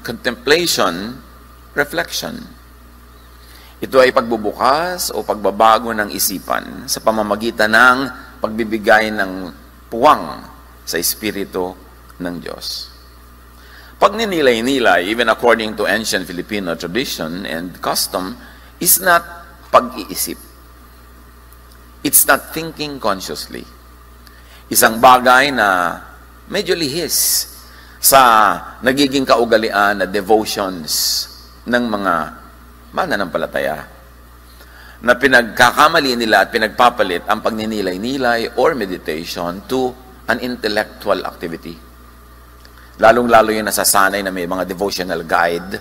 contemplation, reflection. Ito ay pagbubukas o pagbabago ng isipan sa pamamagitan ng pagbibigay ng puwang sa Espiritu ng Diyos. Pagninilay-nilay, even according to ancient Filipino tradition and custom, is not pag-iisip. It's not thinking consciously. Isang bagay na medyo lihis sa nagiging kaugalian na devotions ng mga mananampalataya na pinagkakamali nila at pinagpapalit ang pagninilay-nilay or meditation to an intellectual activity. Lalong-lalo yung nasasanay na may mga devotional guide.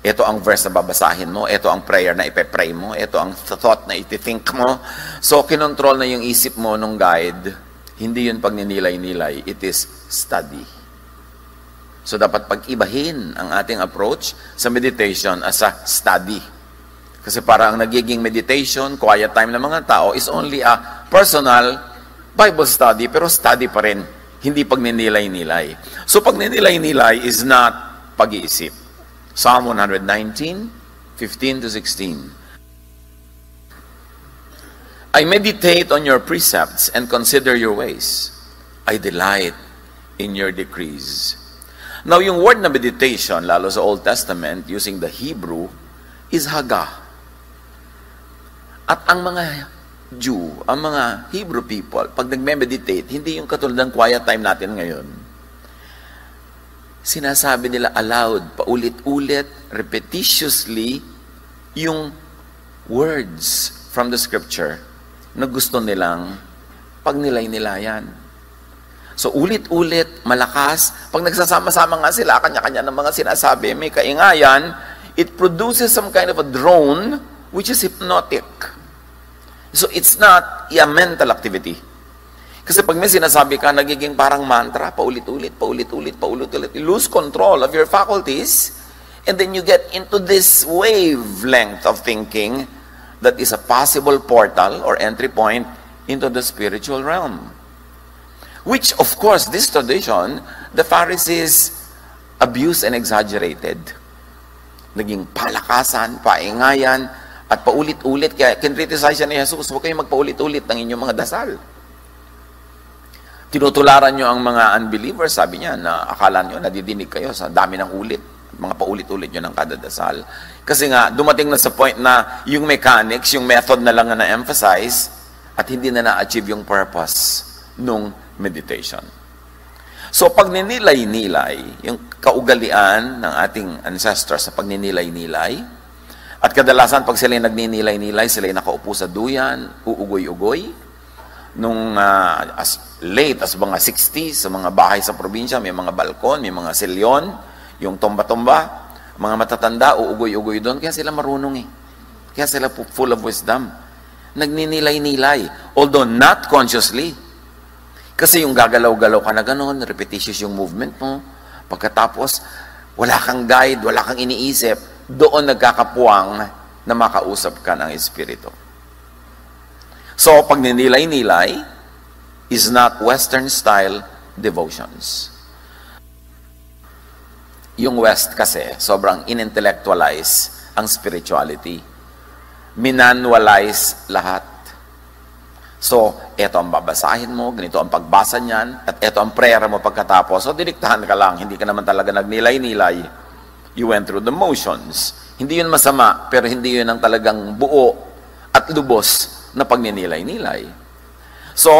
Ito ang verse na babasahin mo, ito ang prayer na ipepray mo, ito ang thought na iti-think mo. So, kinontrol na yung isip mo nung guide. Hindi yun pagninilay-nilay, it is study. So, dapat pag-ibahin ang ating approach sa meditation as a study. Kasi parang nagiging meditation, quiet time ng mga tao is only a personal Bible study, pero study pa rin, hindi pagninilay-nilay. So, pagninilay-nilay is not pag-iisip. Psalm 119, 15-16. I meditate on your precepts and consider your ways. I delight in your decrees. Now, yung word na meditation, lalo sa Old Testament, using the Hebrew, is haga. At ang mga Jew, ang mga Hebrew people, pag nagme-meditate, hindi yung katulad ng quiet time natin ngayon. Sinasabi nila aloud, paulit-ulit, repetitiously, yung words from the scripture na gusto nilang pagnilay-nilayan. So, ulit-ulit, malakas. Pag nagsasama-sama nga sila, kanya-kanya ng mga sinasabi, may kaingayan, it produces some kind of a drone which is hypnotic. So, it's not a mental activity. Kasi pag may sinasabi ka, nagiging parang mantra, paulit-ulit, paulit-ulit, paulit-ulit. You lose control of your faculties, and then you get into this wavelength of thinking that is a possible portal or entry point into the spiritual realm. Which, of course, this tradition, the Pharisees abused and exaggerated. Naging palakasan, paingayan, at paulit-ulit. Kaya kinriticize siya ni Jesus, huwag kayong magpaulit-ulit ng inyong mga dasal. Tinutularan nyo ang mga unbelievers, sabi niya, na akala nyo, nadidinig kayo sa dami ng ulit. Mga paulit-ulit nyo ng kada dasal. Kasi nga, dumating na sa point na yung mechanics, yung method na lang na emphasize at hindi na na-achieve yung purpose nung meditation. So, pag ninilay-nilay, yung kaugalian ng ating ancestors sa pagninilay-nilay, at kadalasan pag sila nagninilay-nilay, sila nakaupo sa duyan, uugoy-ugoy, nung as late as mga 60s, sa mga bahay sa probinsya, may mga balkon, may mga silyon, yung tomba-tomba, mga matatanda, uugoy-ugoy doon, kaya sila marunong eh. Kaya sila full of wisdom. Nagninilay-nilay, although not consciously. Kasi yung gagalaw-galaw ka na gano'n, repetitious yung movement mo, pagkatapos, wala kang guide, wala kang iniisip, doon nagkakapuwang na makausap ka ng Espiritu. So, pag ninilay-nilay is not Western-style devotions. Yung West kasi, sobrang inintellectualize ang spirituality. Minanualize lahat. So, eto ang babasahin mo, ganito ang pagbasa niyan, at eto ang prayer mo pagkatapos. So, diniktahan ka lang, hindi ka naman talaga nagnilay-nilay. You went through the motions. Hindi yun masama, pero hindi yun ang talagang buo at lubos na pagninilay-nilay. So,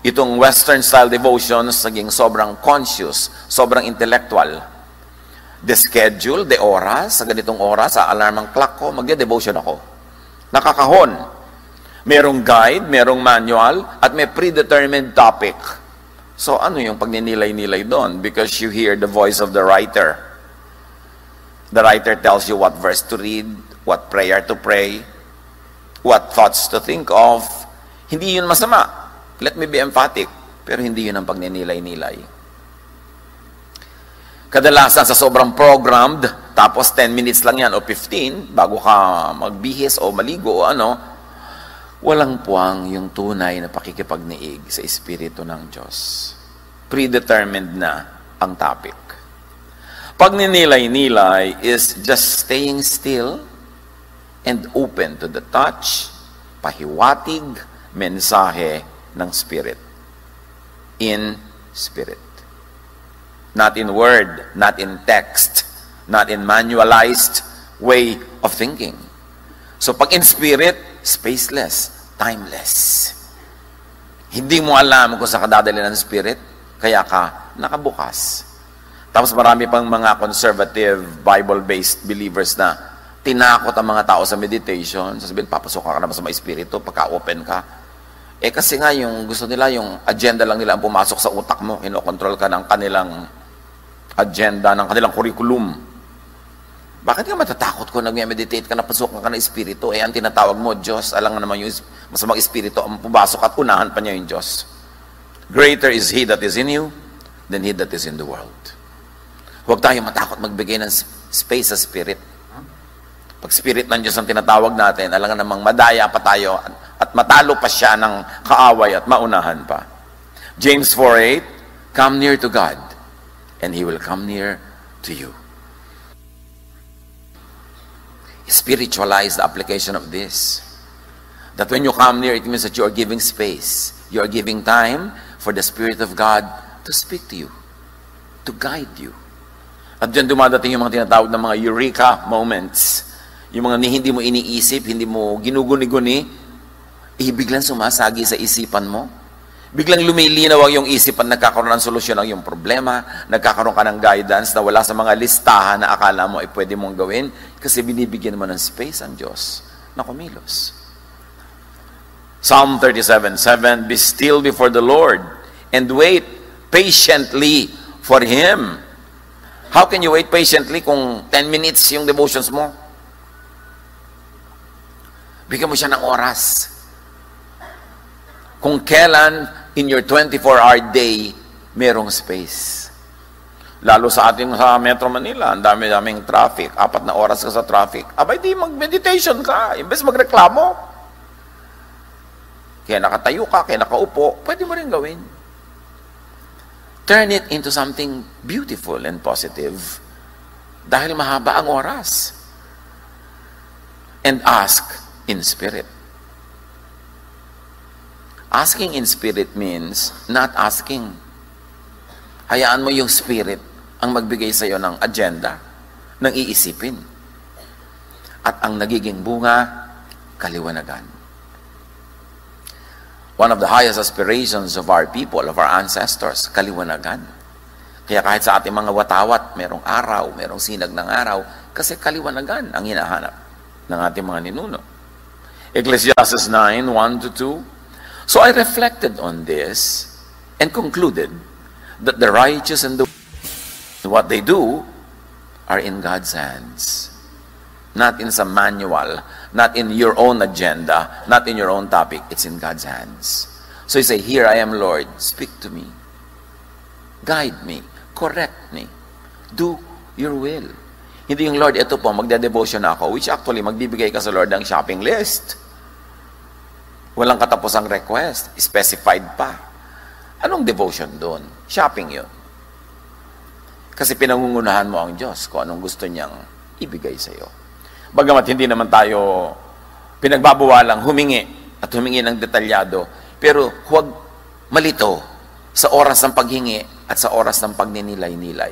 itong Western-style devotions, naging sobrang conscious, sobrang intellectual. The schedule, the oras, sa ganitong oras, sa alarm ng clock ko, magde-devotion ako. Nakakahon. Merong guide, merong manual, at may predetermined topic. So, ano yung pagninilay-nilay doon? Because you hear the voice of the writer. The writer tells you what verse to read, what prayer to pray, what thoughts to think of. Hindi yun masama. Let me be emphatic. Pero hindi yun ang pagninilay-nilay. Kadalasan sa sobrang programmed, tapos 10 minutes lang yan o 15, bago ka magbihis o maligo o ano, walang puwang yung tunay na pakikipagniig sa Espiritu ng Diyos. Predetermined na ang topic. Pag ninilay-nilay is just staying still and open to the touch, pahiwatig, mensahe ng Spirit. In Spirit. Not in word, not in text, not in manualized way of thinking. So pag in Spirit, spaceless, timeless. Hindi mo alam kung saan ka dadali ng Spirit, kaya ka nakabukas. Tapos marami pang mga conservative, Bible-based believers na tinakot ang mga tao sa meditation. Sasabihin, papasok ka na ba sa mga Espiritu pagka-open ka? Eh kasi nga yung gusto nila, yung agenda lang nila ang pumasok sa utak mo. Kinokontrol ka ng kanilang agenda, ng kanilang curriculum. Bakit ka matatakot kung nag-meditate ka na pasok ka na Espiritu? Eh ang tinatawag mo, Diyos. Alam nga naman yung masamang Espiritu ang pumasok at unahan pa niya yung Diyos. Greater is He that is in you than he that is in the world. Huwag tayo matakot magbigay ng space sa Spirit. Pag Spirit ng Diyos ang tinatawag natin, alam nga namang madaya pa tayo at matalo pa siya ng kaaway at maunahan pa. James 4:8, come near to God and He will come near to you. Spiritualize the application of this. That when you come near, it means that you are giving space. You are giving time for the Spirit of God to speak to you, to guide you. At dyan dumadating yung mga tinatawag na mga eureka moments. Yung mga hindi mo iniisip, hindi mo ginuguni-guni, biglang sumasagi sa isipan mo. Biglang lumilinaw ang iyong isipan, nagkakaroon ng solusyon ang iyong problema, nagkakaroon ka ng guidance na wala sa mga listahan na akala mo ay pwede mong gawin kasi binibigyan mo ng space ang Diyos na kumilos. Psalm 37:7, be still before the Lord and wait patiently for Him. How can you wait patiently kung 10 minutes yung devotions mo? Bigyan mo siya ng oras. Kung kailan in your 24-hour day, merong space. Lalo sa ating sa Metro Manila, ang dami-daming traffic. 4 na oras ka sa traffic. Abay, di mag-meditation ka. Imbes magreklamo. Kaya nakatayo ka, kaya nakaupo, pwede mo rin gawin. Turn it into something beautiful and positive. Dahil mahaba ang oras. And ask in spirit. Asking in spirit means not asking. Hayaan mo yung spirit ang magbigay sa iyo ng agenda, ng iisipin. At ang nagiging bunga, kaliwanagan. One of the highest aspirations of our people, of our ancestors, kaliwanagan. Kaya kahit sa ating mga watawat, merong araw, merong sinag ng araw, kasi kaliwanagan ang hinahanap ng ating mga ninuno. Ecclesiastes 9:1-2. So I reflected on this and concluded that the righteous and what they do are in God's hands. Not in some manual, not in your own agenda, not in your own topic. It's in God's hands. So you say, here I am, Lord. Speak to me. Guide me. Correct me. Do your will. Hindi yung, Lord, ito po, magde-devotion ako, which actually, magbibigay ka sa Lord ng shopping list. Walang katapusang request. Specified pa. Anong devotion doon? Shopping yun. Kasi pinangungunahan mo ang Diyos kung anong gusto niyang ibigay sa iyo. Bagamat hindi naman tayo pinagbabawalang humingi at humingi ng detalyado, pero huwag malito sa oras ng paghingi at sa oras ng pagninilay-nilay,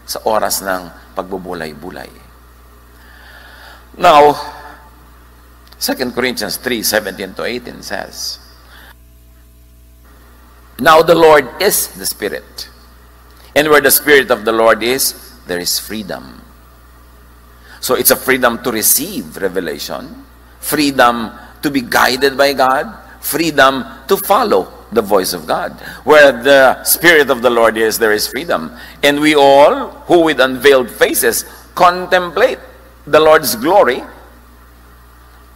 sa oras ng pagbubulay-bulay. Now, 2 Corinthians 3:17-18 says, now the Lord is the Spirit, and where the Spirit of the Lord is, there is freedom. So it's a freedom to receive revelation, freedom to be guided by God, freedom to follow the voice of God. Where the Spirit of the Lord is, there is freedom. And we all, who with unveiled faces contemplate the Lord's glory.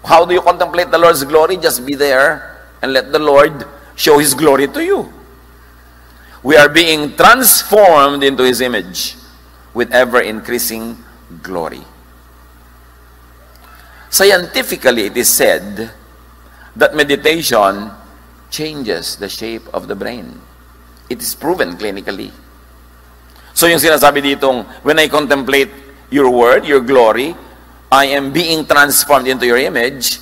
How do you contemplate the Lord's glory? Just be there and let the Lord show His glory to you. We are being transformed into His image with ever-increasing glory. Scientifically, it is said that meditation changes the shape of the brain. It is proven clinically. So yung sinasabi ditong, when I contemplate your word, your glory, I am being transformed into your image,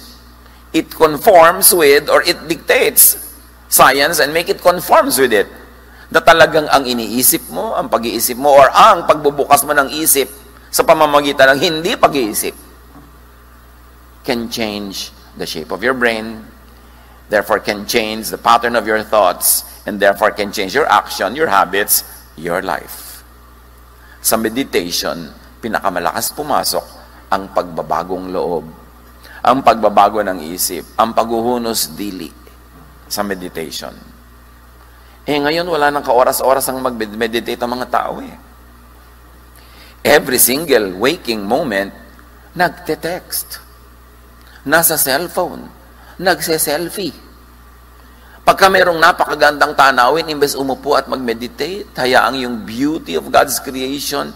it conforms with, or it dictates science and make it conforms with it. Na talagang ang iniisip mo, ang pag-iisip mo, or ang pagbubukas mo ng isip sa pamamagitan ng hindi pag-iisip can change the shape of your brain, therefore can change the pattern of your thoughts, and therefore can change your action, your habits, your life. Sa meditation, pinakamalakas pumasok ang pagbabagong loob, ang pagbabago ng isip, ang paghuhunos dili sa meditation. Ngayon wala nang kaoras-oras ang mag-meditate ang mga tao Every single waking moment, nagte-text, nasa cellphone, nagse-selfie. Pagka merong napakagandang tanawin, imbes umupo at mag-meditate, hayaang yung beauty of God's creation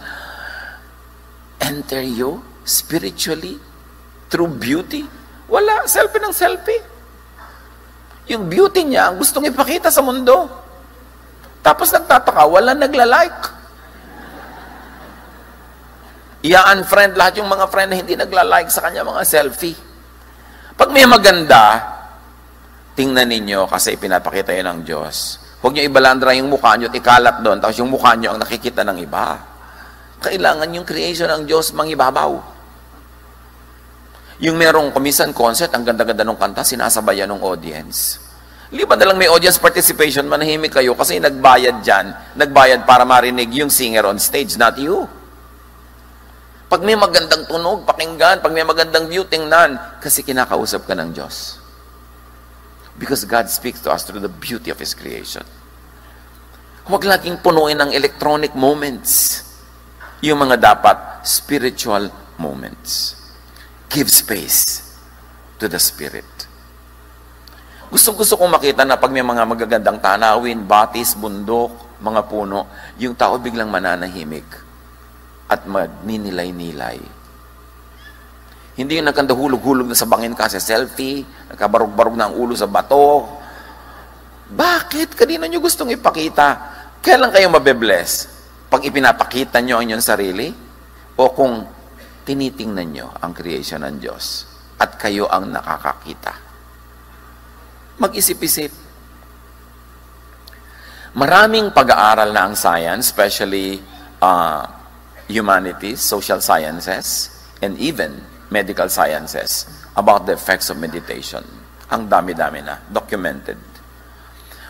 enter you spiritually through beauty. Wala, selfie ng selfie. Yung beauty niya, ang gustong ipakita sa mundo. Tapos nagtataka, wala nagla-like. Ia-unfriend lahat yung mga friend na hindi nagla-like sa kanya mga selfie. Pag may maganda, tingnan ninyo kasi pinapakita yun ng Diyos. Huwag nyo ibalandra yung mukha nyo at ikalat doon, tapos yung mukha nyo ang nakikita ng iba. Kailangan yung creation ng Diyos mangibabaw. Yung merong kumisan concert, ang ganda-ganda ng kanta, sinasabayan ng audience. Liban na lang may audience participation, manahimik kayo kasi nagbayad dyan. Nagbayad para marinig yung singer on stage, not you. Pag may magandang tunog, pakinggan. Pag may magandang view, tingnan. Kasi kinakausap ka ng Diyos. Because God speaks to us through the beauty of His creation. Huwag laging punuin ng electronic moments. Yung mga dapat spiritual moments. Give space to the Spirit. Gusto kong makita na pag may mga magagandang tanawin, batis, bundok, mga puno, yung tao biglang mananahimik at magninilay-nilay. Hindi yung nagkandahulog-hulog na sa bangin ka sa selfie, nagkabarog-barog na ang ulo sa bato. Bakit? Kanino nyo gustong ipakita? Kailan kayo mabe-bless? Pag ipinapakita nyo ang inyong sarili? O kung tinitingnan nyo ang creation ng Diyos at kayo ang nakakakita? Mag-isip-isip. Maraming pag-aaral na ang science, especially humanities, social sciences, and even medical sciences about the effects of meditation. Ang dami-dami na, documented.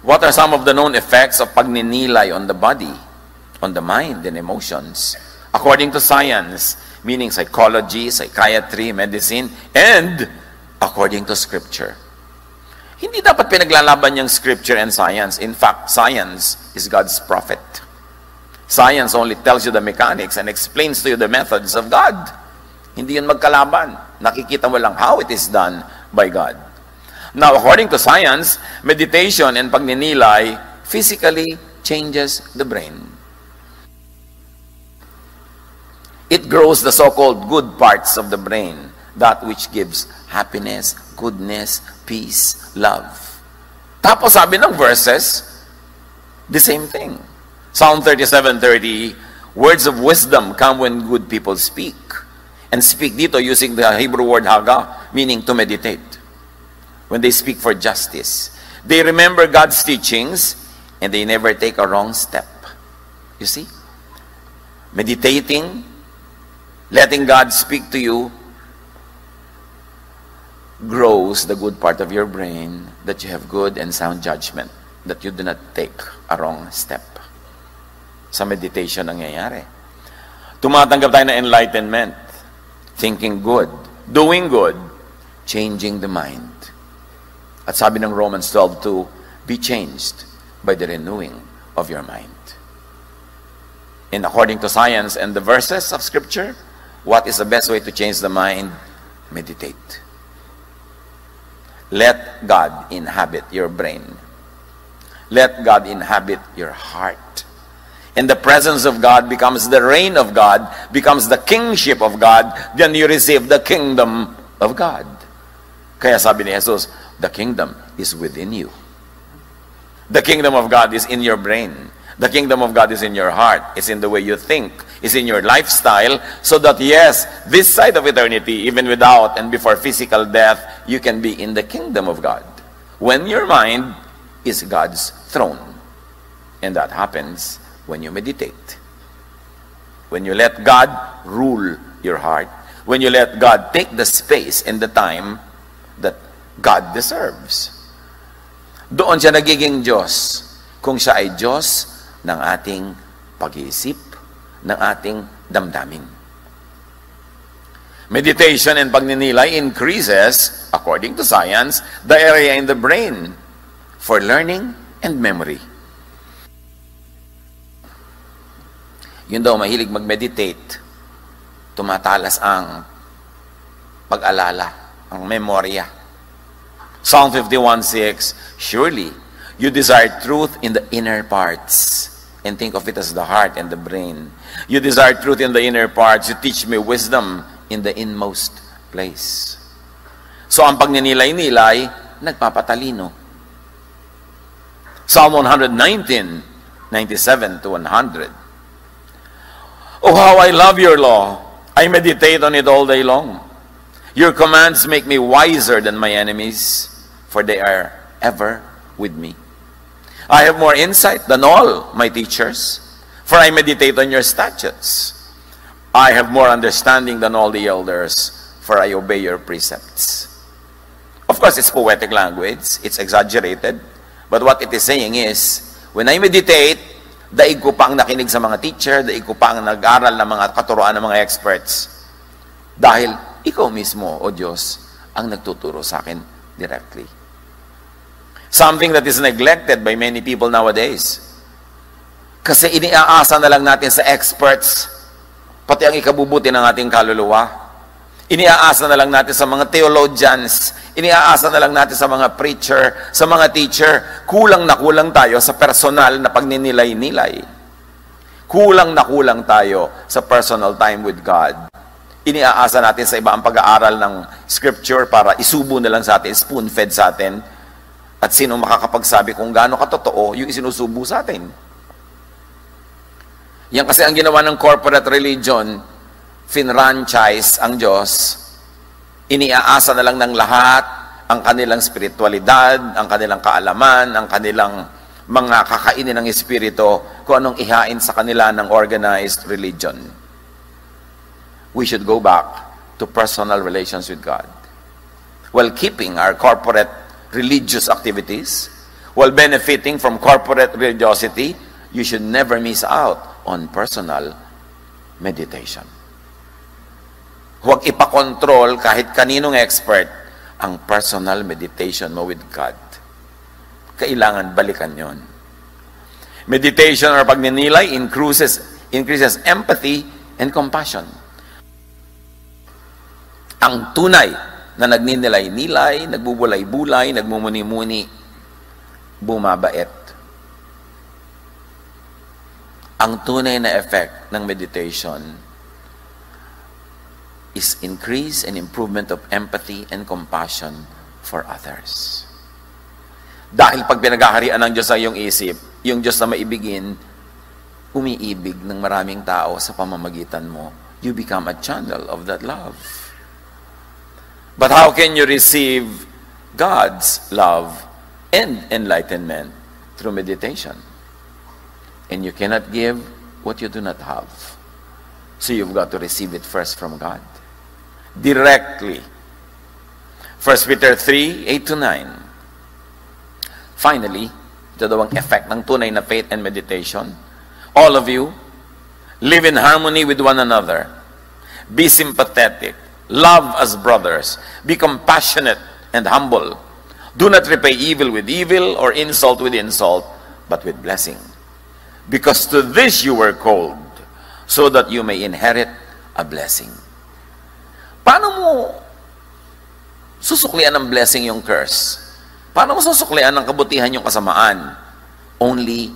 What are some of the known effects of pagninilay on the body, on the mind, and emotions? According to science, meaning psychology, psychiatry, medicine, and according to Scripture. Hindi dapat pinaglalaban yung Scripture and science. In fact, science is God's prophet. Science only tells you the mechanics and explains to you the methods of God. Hindi yun magkalaban. Nakikita mo lang how it is done by God. Now, according to science, meditation and pagninilay physically changes the brain. It grows the so-called good parts of the brain, that which gives happiness, goodness, peace, love. Tapos sabi ng verses, the same thing. Psalm 37:30, words of wisdom come when good people speak. And speak dito using the Hebrew word haga, meaning to meditate. When they speak for justice. They remember God's teachings and they never take a wrong step. You see? Meditating, letting God speak to you, grows the good part of your brain that you have good and sound judgment, that you do not take a wrong step. Sa meditation nangyayari. Tumatanggap tayo ng enlightenment, thinking good, doing good, changing the mind. At sabi ng Romans 12:2, be changed by the renewing of your mind. And according to science and the verses of Scripture, what is the best way to change the mind? Meditate. Let God inhabit your brain. Let God inhabit your heart. And the presence of God becomes the reign of God, becomes the kingship of God, then you receive the kingdom of God. Kaya sabi ni Jesus, the kingdom is within you. The kingdom of God is in your brain. The kingdom of God is in your heart. It's in the way you think. It's in your lifestyle. So that yes, this side of eternity, even without and before physical death, you can be in the kingdom of God. When your mind is God's throne. And that happens when you meditate. When you let God rule your heart. When you let God take the space and the time that God deserves. Doon siya nagiging Diyos. Kung siya ay Diyos ng ating pag-iisip, ng ating damdamin. Meditation and pagninilay increases, according to science, the area in the brain for learning and memory. Yun daw, mahilig mag-meditate, tumatalas ang pag-alala, ang memorya. Psalm 51:6, surely you desire truth in the inner parts. And think of it as the heart and the brain. You desire truth in the inner parts. You teach me wisdom in the inmost place. So ang pagninilay-nilay, nagpapatalino. Psalm 119, 97 to 100. Oh, how I love your law. I meditate on it all day long. Your commands make me wiser than my enemies, for they are ever with me. I have more insight than all my teachers, for I meditate on your statutes. I have more understanding than all the elders, for I obey your precepts. Of course, it's poetic language. It's exaggerated. But what it is saying is, when I meditate, daig ko pa ang nakinig sa mga teacher, daig ko pa ang nag-aral ng mga katuruan ng mga experts. Dahil ikaw mismo, O Diyos, ang nagtuturo sa akin directly. Something that is neglected by many people nowadays. Kasi iniaasa na lang natin sa experts, pati ang ikabubuti ng ating kaluluwa. Iniaasa na lang natin sa mga theologians, iniaasa na lang natin sa mga preacher, sa mga teacher. Kulang na kulang tayo sa personal na pagninilay-nilay. Kulang na kulang tayo sa personal time with God. Iniaasa natin sa iba ang pag-aaral ng scripture para isubo na lang sa atin, spoon-fed sa atin. At sino makakapagsabi kung gaano katotoo yung isinusubo sa atin. Yan kasi ang ginawa ng corporate religion, finranchise ang Diyos, iniaasa na lang ng lahat ang kanilang spiritualidad, ang kanilang kaalaman, ang kanilang mga kakainin ng espiritu, kung anong ihain sa kanila ng organized religion. We should go back to personal relations with God, while keeping our corporate religious activities, while benefiting from corporate religiosity. You should never miss out on personal meditation. Huwag ipakontrol kahit kaninong expert ang personal meditation mo with God. Kailangan balikan yon. Meditation or pagninilay increases empathy and compassion. Ang tunay na nagninilay-nilay, nagbubulay-bulay, nagmumuni-muni, bumabait. Ang tunay na effect ng meditation is increase and improvement of empathy and compassion for others. Dahil pag pinaghaharian ng Diyos ang iyong isip, yung Diyos na maibigin, umiibig ng maraming tao sa pamamagitan mo. You become a channel of that love. But how can you receive God's love and enlightenment? Through meditation. And you cannot give what you do not have. So you've got to receive it first from God. Directly. 1 Peter 3, 8 to 9. Finally, ito daw ang effect ng tunay na faith and meditation. All of you, live in harmony with one another. Be sympathetic. Love as brothers. Be compassionate and humble. Do not repay evil with evil or insult with insult, but with blessing. Because to this you were called, so that you may inherit a blessing. Paano mo susuklian ng blessing yung curse? Paano mo susuklian ng kabutihan yung kasamaan? Only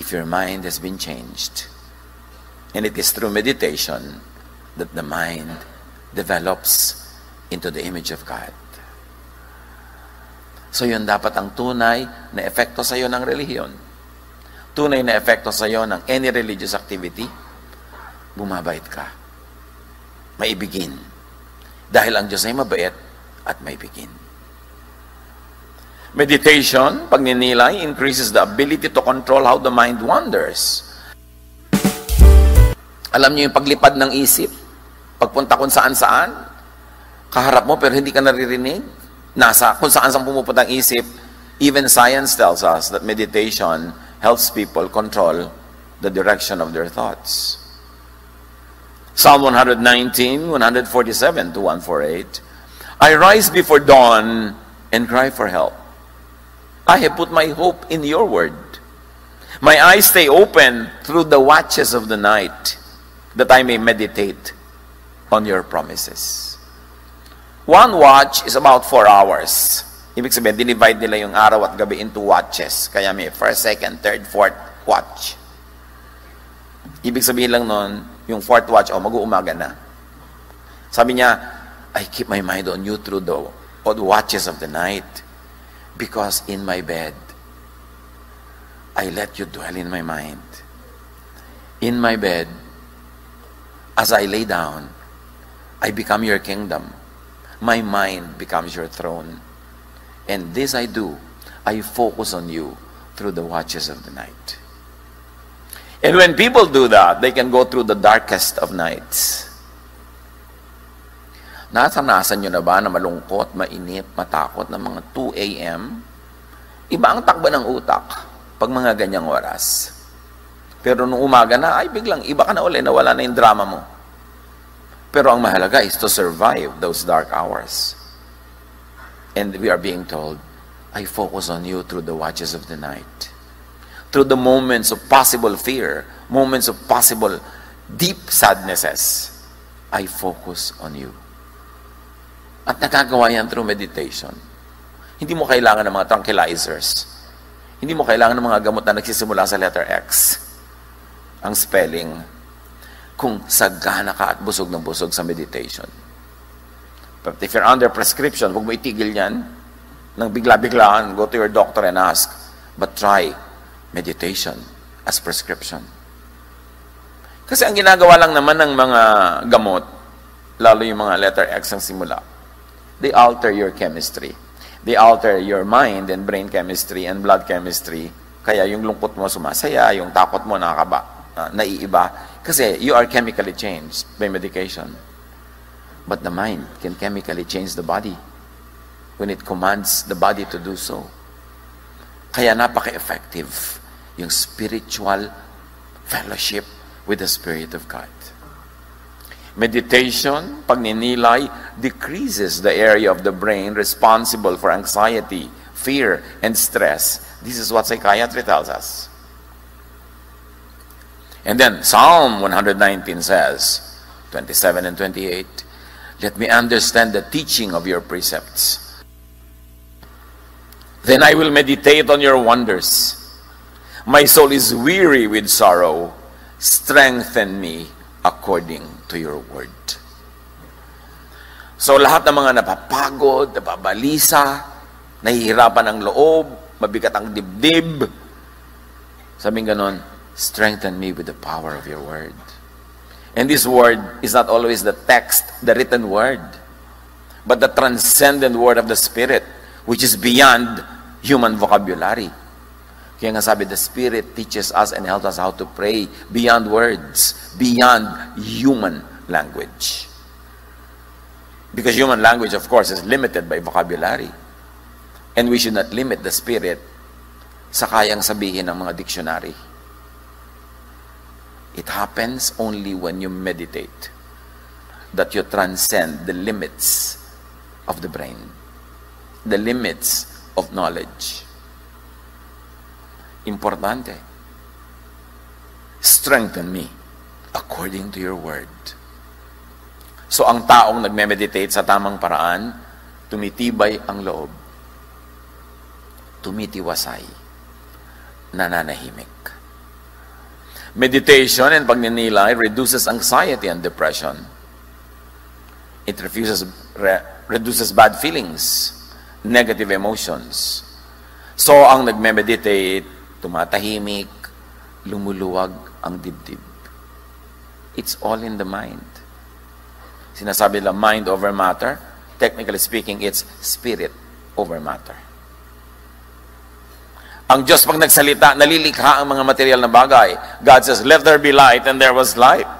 if your mind has been changed. And it is through meditation that the mind develops into the image of God. So yun dapat ang tunay na epekto sa iyo ng relihiyon. tunay na epekto sa iyo ng any religious activity, bumabait ka. Maibigin. Dahil ang Diyos ay mabait at maibigin. Meditation, pagninilay, increases the ability to control how the mind wanders. Alam niyo yung paglipad ng isip, pagpunta kung saan-saan, kaharap mo pero hindi ka naririnig, nasa kung saan-saan pumupunta ang isip. Even science tells us that meditation helps people control the direction of their thoughts. Psalm 119, 147 to 148. I rise before dawn and cry for help. I have put my hope in your word. My eyes stay open through the watches of the night, that I may meditate on your promises. One watch is about 4 hours. Ibig sabihin, dinivide nila yung araw at gabi into watches. Kaya may first, second, third, fourth watch. Ibig sabihin lang nun, yung fourth watch, mag-uumaga na. Sabi niya, I keep my mind on you through the watches of the night. Because in my bed, I let you dwell in my mind. In my bed, as I lay down, I become your kingdom. My mind becomes your throne. And this I do, I focus on you through the watches of the night. And when people do that, they can go through the darkest of nights. Nasanasan nyo na ba na malungkot, mainip, matakot ng mga 2 a.m.? Iba ang takbo ng utak pag mga ganyang oras. Pero nung umaga na, ay biglang iba ka na uli, nawala na yung drama mo. Pero ang mahalaga is to survive those dark hours. And we are being told, I focus on you through the watches of the night. Through the moments of possible fear, moments of possible deep sadnesses, I focus on you. At nakagawa yan through meditation. Hindi mo kailangan ng mga tranquilizers. Hindi mo kailangan ng mga gamot na nagsisimula sa letter X. Ang spelling, kung sagana ka at busog ng busog sa meditation. But if you're under prescription, huwag mo itigil yan. Nang bigla-biglaan, go to your doctor and ask. But try meditation as prescription. Kasi ang ginagawa lang naman ng mga gamot, lalo yung mga letter X ang simula, they alter your chemistry. They alter your mind and brain chemistry and blood chemistry. Kaya yung lungkot mo sumasaya, yung takot mo naiiba. Kasi you are chemically changed by medication. But the mind can chemically change the body when it commands the body to do so. Kaya napaka-effective yung spiritual fellowship with the Spirit of God. Meditation, pagninilay, decreases the area of the brain responsible for anxiety, fear, and stress. This is what psychiatry tells us. And then Psalm 119 says, 27 and 28, let me understand the teaching of your precepts. Then I will meditate on your wonders. My soul is weary with sorrow. Strengthen me according to your word. So lahat ng mga napapagod, napabalisa, nahihirapan ang loob, mabigat ang dibdib, sabing ganon, strengthen me with the power of your word. And this word is not always the text, the written word, but the transcendent word of the Spirit, which is beyond human vocabulary. Kaya nga sabi, the Spirit teaches us and helps us how to pray beyond words, beyond human language. Because human language, of course, is limited by vocabulary. And we should not limit the Spirit sa kayang sabihin ng mga dictionary. It happens only when you meditate that you transcend the limits of the brain, the limits of knowledge. Importante. Strengthen me according to your word. So ang taong nagme-meditate sa tamang paraan, tumitibay ang loob, tumitiwasay, nananahimik. Meditation and pagninilay reduces anxiety and depression. It reduces bad feelings, negative emotions. So ang nagme-meditate, tumatahimik, lumuluwag ang dibdib. It's all in the mind. Sinasabi nila mind over matter. Technically speaking, it's spirit over matter. Ang Diyos pag nagsalita, nalilikha ang mga material na bagay. God says, let there be light, and there was light.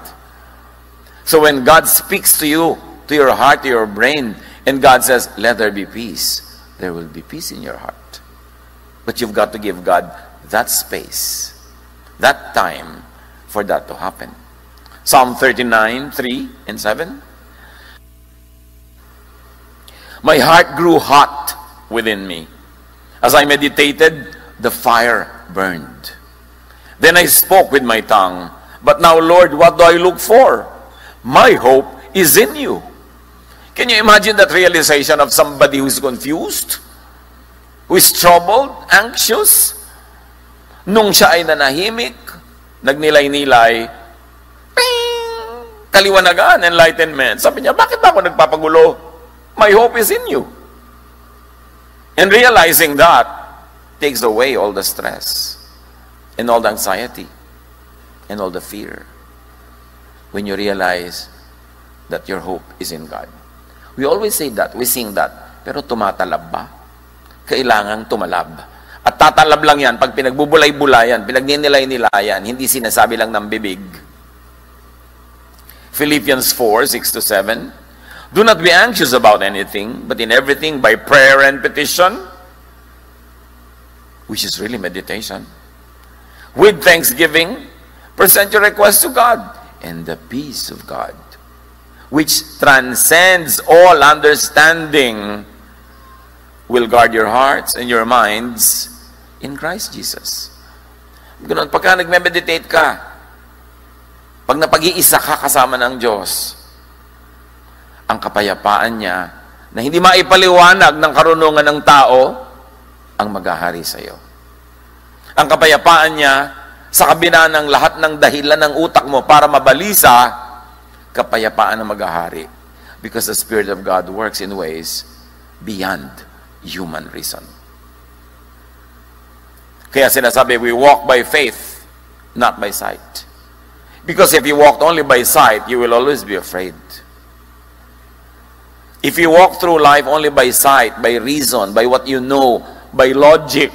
So when God speaks to you, to your heart, to your brain, and God says, let there be peace, there will be peace in your heart. But you've got to give God that space, that time for that to happen. Psalm 39, 3 and 7. My heart grew hot within me. As I meditated, the fire burned. Then I spoke with my tongue, but now, Lord, what do I look for? My hope is in you. Can you imagine that realization of somebody who is confused? Who is troubled, anxious? Nung siya ay nanahimik, nagnilay-nilay, ping! Kaliwanagan, enlightenment. Sabi niya, bakit ba ako nagpapagulo? My hope is in you. And realizing that takes away all the stress and all the anxiety and all the fear when you realize that your hope is in God. We always say that, we sing that, pero tumatalab ba? Kailangang tumalab. At tatalab lang yan pag pinagbubulay-bulayan, pinagninilay-nilayan, hindi sinasabi lang ng bibig. Philippians 4, 6-7. Do not be anxious about anything, but in everything by prayer and petition, which is really meditation, with thanksgiving, present your request to God, and the peace of God, which transcends all understanding, will guard your hearts and your minds in Christ Jesus. Ganun, pagka nagme-meditate ka, pag napag-iisa ka kasama ng Diyos, ang kapayapaan niya na hindi maipaliwanag ng karunungan ng tao ang maghahari sa iyo. Ang kapayapaan niya sa kabila ng lahat ng dahilan ng utak mo para mabalisa, kapayapaan na maghahari. Because the Spirit of God works in ways beyond human reason. Kaya sinasabi, we walk by faith, not by sight. Because if you walked only by sight, you will always be afraid. If you walk through life only by sight, by reason, by what you know, by logic,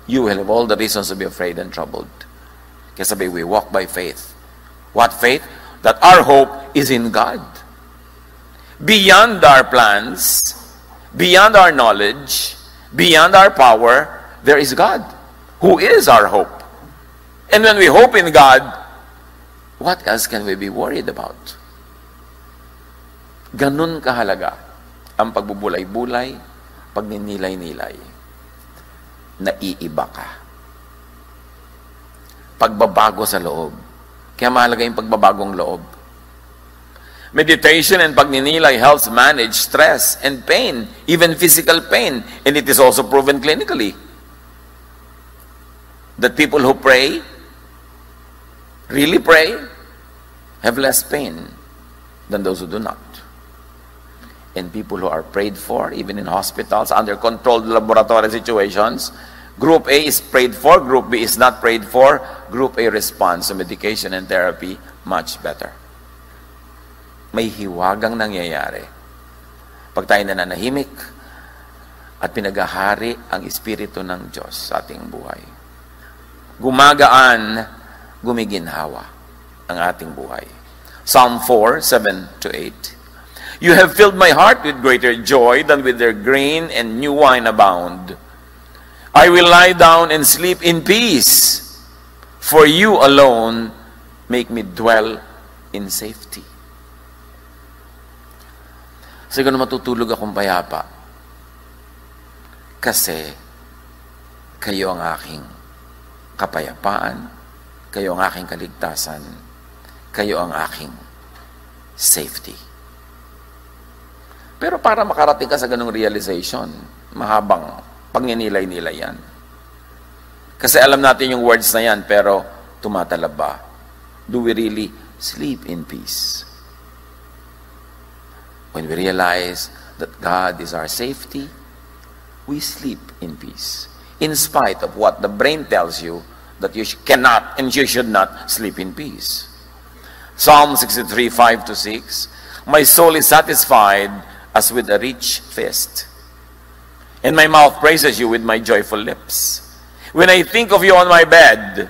you will have all the reasons to be afraid and troubled. Kaya sabi, we walk by faith. What faith? That our hope is in God. Beyond our plans, beyond our knowledge, beyond our power, there is God, who is our hope. And when we hope in God, what else can we be worried about? Ganun kahalaga ang pagbubulay-bulay, pagninilay-nilay. Naiiba ka. Pagbabago sa loob. Kaya mahalaga yung pagbabagong loob. Meditation and pagninilay helps manage stress and pain, even physical pain. And it is also proven clinically that people who pray, really pray, have less pain than those who do not. And people who are prayed for, even in hospitals, under controlled laboratory situations, Group A is prayed for, Group B is not prayed for, Group A responds to medication and therapy much better. May hiwagang nangyayari pag tayo nananahimik at pinagahari ang Espiritu ng Diyos sa ating buhay. Gumagaan, gumiginhawa ang ating buhay. Psalm 4, 7-8. You have filled my heart with greater joy than with their grain and new wine abound. I will lie down and sleep in peace, for you alone make me dwell in safety. Siguro matutulog akong payapa kasi kayo ang aking kapayapaan, kayo ang aking kaligtasan, kayo ang aking safety. Pero para makarating ka sa ganung realization, mahabang pagninilay-nilay yan. Kasi alam natin yung words na yan, pero tumatalab ba? Do we really sleep in peace? When we realize that God is our safety, we sleep in peace. In spite of what the brain tells you that you cannot and you should not sleep in peace. Psalm 63, 5-6, my soul is satisfied as with a rich feast, and my mouth praises you with my joyful lips. When I think of you on my bed,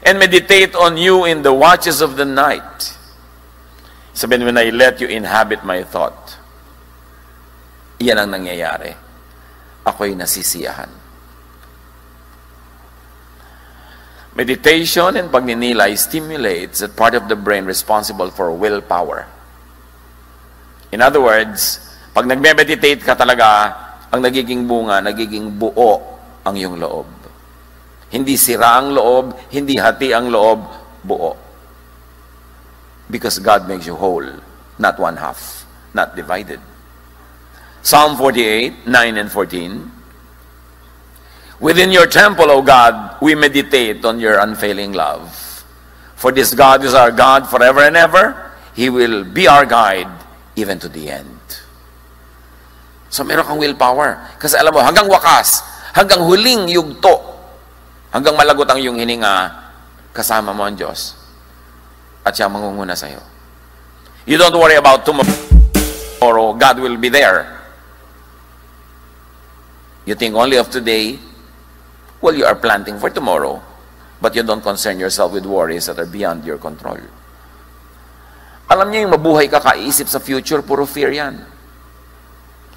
and meditate on you in the watches of the night, sabihin, when I let you inhabit my thought, iyan ang nangyayari. Ako'y nasisiyahan. Meditation and pagninilay stimulates that part of the brain responsible for willpower. In other words, pag nagme-meditate ka talaga, ang nagiging bunga, nagiging buo ang iyong loob. Hindi sira ang loob, hindi hati ang loob, buo. Because God makes you whole, not one half, not divided. Psalm 48, 9 and 14. Within your temple, O God, we meditate on your unfailing love. For this God is our God forever and ever. He will be our guide even to the end. So meron kang willpower. Kasi alam mo, hanggang wakas, hanggang huling yugto, hanggang malagot ang iyong hininga, kasama mo ang Diyos. At siya mangunguna sa iyo. You don't worry about tomorrow. God will be there. You think only of today. Well, you are planting for tomorrow. But you don't concern yourself with worries that are beyond your control. Alam niyo yung mabuhay ka kaisip sa future, puro fear yan.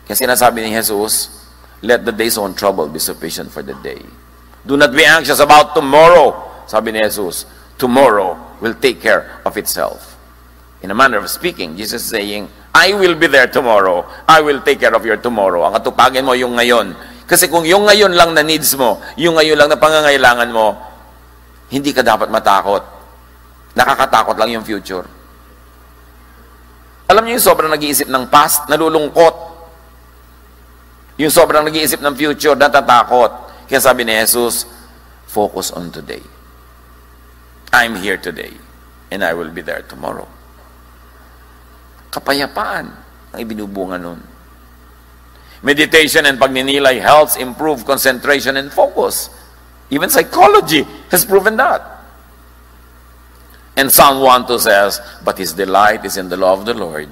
Kasi sinasabi ni Jesus, let the day's own trouble be sufficient for the day. Do not be anxious about tomorrow. Sabi ni Jesus, tomorrow will take care of itself. In a manner of speaking, Jesus is saying, I will be there tomorrow. I will take care of your tomorrow. Ang katupagin mo yung ngayon. Kasi kung yung ngayon lang na needs mo, yung ngayon lang na pangangailangan mo, hindi ka dapat matakot. Nakakatakot lang yung future. Alam niyo yung sobrang nag-iisip ng past, nalulungkot. Yung sobrang nag-iisip ng future, natatakot. Kaya sabi ni Jesus, focus on today. I'm here today, and I will be there tomorrow. Kapayapaan ang ibinubunga nun. Meditation and pagninilay helps improve concentration and focus. Even psychology has proven that. And Psalm 1:2 says, but his delight is in the law of the Lord,